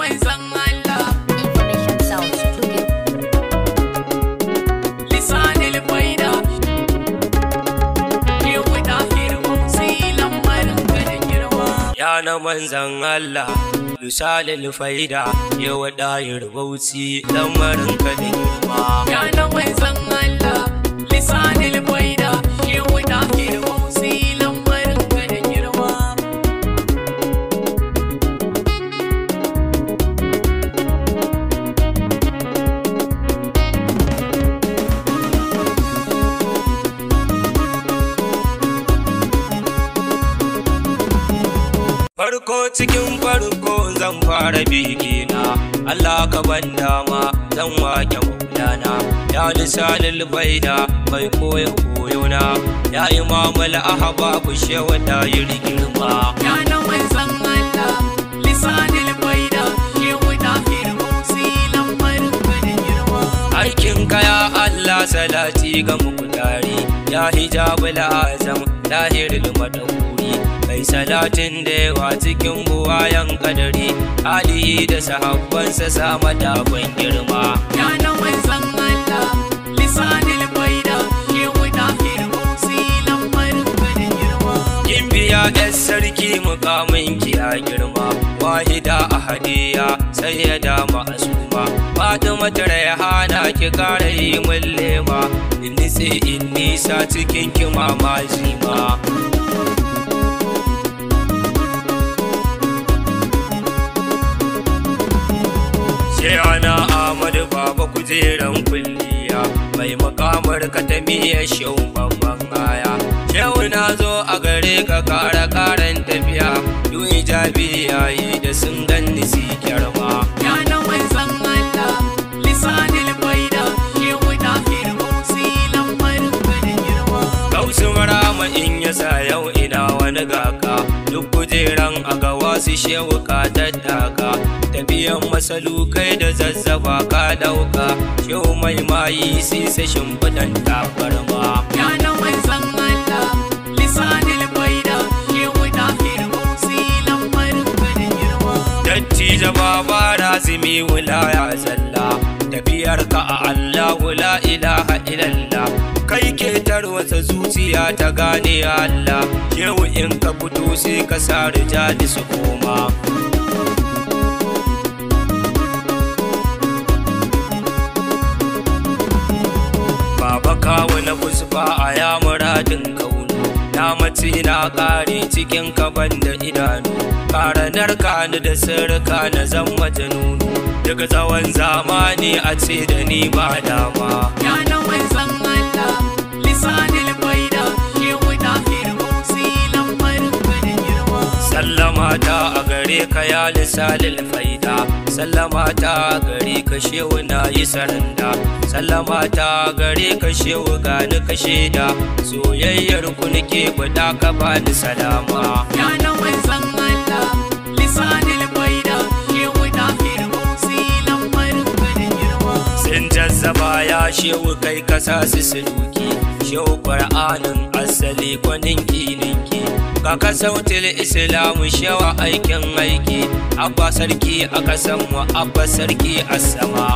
manzan Allah. Information Sound Studio. Lisanil faida Yewu ɗahir Bauchi lambarin ka da girma. Ya na manzan Allah, lisanil faida Yewu ɗahir Bauchi lambarin ka da girma. Ya na manzan Allah, lisanil faida Yewu ɗahir Bauchi lambarin ka da girma. Farko cikin farko zan fara bigina, Allah ka ban dama zan wake maulana. Ya lisanil faida mai koya koyona, ya imamul ahbabu shewa ɗahir girma. Ya na manzan Allah, lisanil faida Yewu ɗahir Bauchi lambarin ka da girma. Aikin ka ya Allah salati ga mukutari, ya hijabul azam ɗahirul madahuri. Kai salatin da yawa cikin buwayan kadari, alihi da sahabbansa sa madafan girma. Ya na manzan Allah, lisanil faida Yewu ɗahir Bauchi lambarin ka da girma. Kin biya ɗan sarki mukamin ki ya girma, wahida ahadiya sai ya dama asuma. Fatima Raihana ki kara yi mun lema, in nitse in nisa cikin ki mamaji ma. Shehana Ahmadu Baba kujeran kulliya, mai makamar ka ta miya shehu babban aya. Shehu na zo a gare ka kara karan tafiya, duk hijabi yayi da sun ganni si kyarma. Ya na manzan Allah, lisanil faida Yewu ɗahir Bauchi lambarin ka da girma. Gausu marama in yasa yau ina wani gaka, duk kujeran a gawa su shehu ka tattaka. Tafiyan masalukai da zazzaba ka dauka, shehu mai mayi sai sa shimfiɗan tabarma. Ya na manzan Allah, lisanil faida Yewu ɗahir Bauchi lambarin ka da girma. Dattijo baba razumi wilaya zalla, tafiyar ka a Allah la ilaha illallah. Kai ke tarwata zuciya ta gane Allah, shehu in ka fito sai ka sa rijali su koma. Baba kawo na kusfa a ya muradin kaunu, na mace na kare cikin kaban da idanu. Karanar kani da sirka na zan majanunu, daga tsawon zamani a ce da ni ba dama. Ya na manzan Allah, lisanil faida Yewu ɗahir Bauchi lambarin ka da girma. Sallama ta a gare ka ya lisanil faida, sallama ta a gare ka shehu na yi saranda. Sallama ta a gare ka shehu gani ka shaida, soyayyar ku nake gwada ka bani salama. Ya na manzan Allah, lisanil faida Yewu ɗahir Bauchi lambarin ka da girma. Sun jazzaba ya shehu kai kasa su suluki, shehu ƙwar'anin asali kwanin kininki. Kaka sautil islamu shewa aikin aiki, abba sarki a kasan mu abba sarki a sama.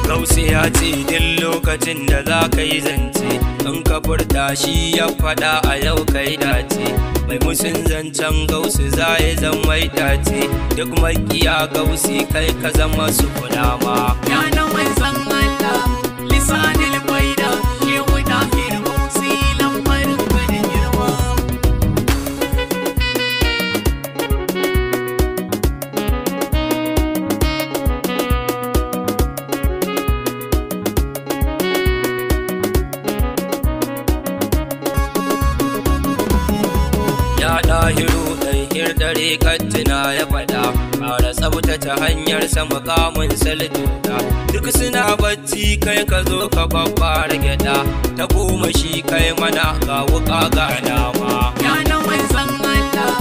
Gausi ya ce duk lokacin da za ka yi zance, in ka furta shi ya faɗa a yau kai dace. Mai musun zancen gausi za ya zama itace, duk makiya gausi kai ka zama su kunama. Ya na manzan Allah, lisanil faida Yewu ɗahir Bauchi lambarin ka da girma. Ya ɗahiru ɗahir dare kattina ya faɗa, ƙara tsabtace hanyar sama kamun saltuta. Duk suna bacci kai ka zo ka babbara gyaɗa, ta goma shi kai mana ga wuƙa ga nama. Ya na manzan Allah,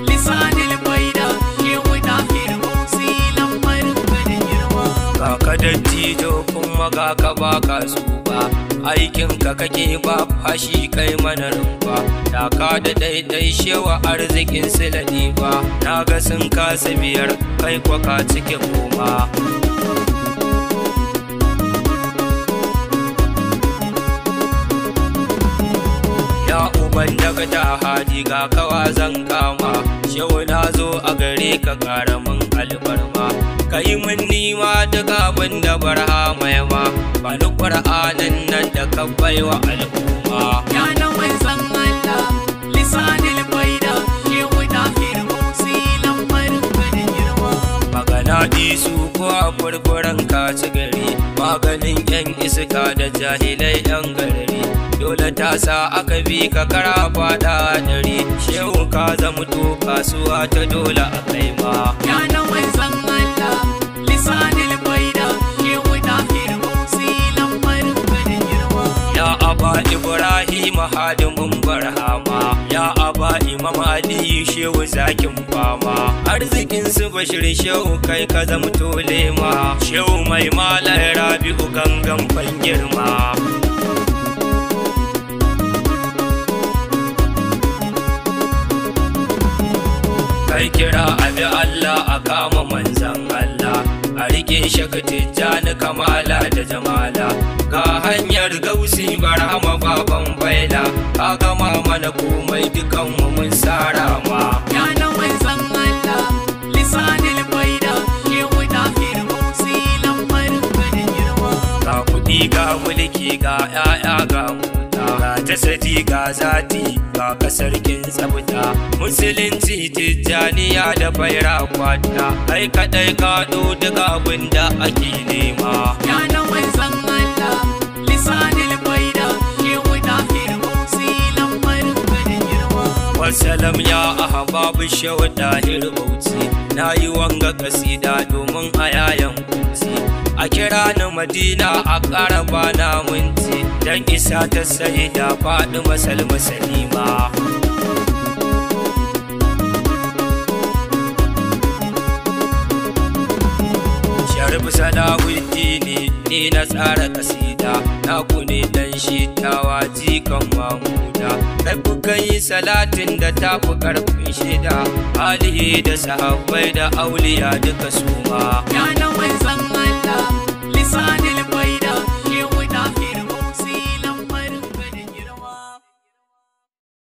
lisanil faida Yewu ɗahir Bauchi lambarin ka da girma. Kaka dattijo kuma ga ka baka su ba, aikin ka kake ba fashi kai mana rumfa. Daka da daidai shewa arzikin siladi ba, na ga sun kasa biyar kai kwaka cikin goma. Ya uban daga ta hadi ga kawa zan kama, shehu na zo a gare ka karamin albarma. Ka yi min nima duk abin da barhama ya ma, ba ni ƙur'anin nan da ka baiwa al'umma. Ya na manzan Allah lisanil baida shehu dahir musi lambarin ka da girma. Magana isu ko a furfuran ka ci gari, maganin yan iska da jahilai yan garari. Dole ta sa aka bi ka kara fada dari, shehu ka zamto kasuwa ta dole a kai ma. Ya na manzan Allah lisanil baida shehu dahir musi lambarin ka da girma. Ya aba Ibrahim hadimin barhama, ya aba Imam Ali shehu zakin fama. Arzikin su Bashir shehu kai ka zamto lema, shehu mai malar Rabi'u gangan fan girma. Kai kira abi Allah a kama manzan Allah, a rike shaka tijjani kamala da jamala. Ga hanyar gausi barhama baban baila, ka gama mana komai dukan mu mun sara ma. Ya na manzan Allah lisanil baida shehu dahir musi lambarin ka da girma. Ga kuɗi ga mulki ga 'ya'ya ga mota, ga jasadi ga zati ga kasarkin tsabta. Musulunci tijjaniya da faira kwata, kai kaɗai kaɗo duk abin da ake nema. Ya na manzan Allah lisanil baida shehu dahir musi lambarin ka da girma. Wassalam ya ahbabu shehu dahir bauchi, na yi wanga kasida domin a yayan kuci. A kira ni Madina a ƙaraba na minti, dan isa ta sai da faɗi masalma salima. Sharif Salahuddini ni na tsara kasida, naku ne dan shi tawa jikan mamuda. Kai kuka yi salatin da ta fi ƙarfin shida, alihi da sahabbai da auliya duka suma. Ya na manzan Allah lisanil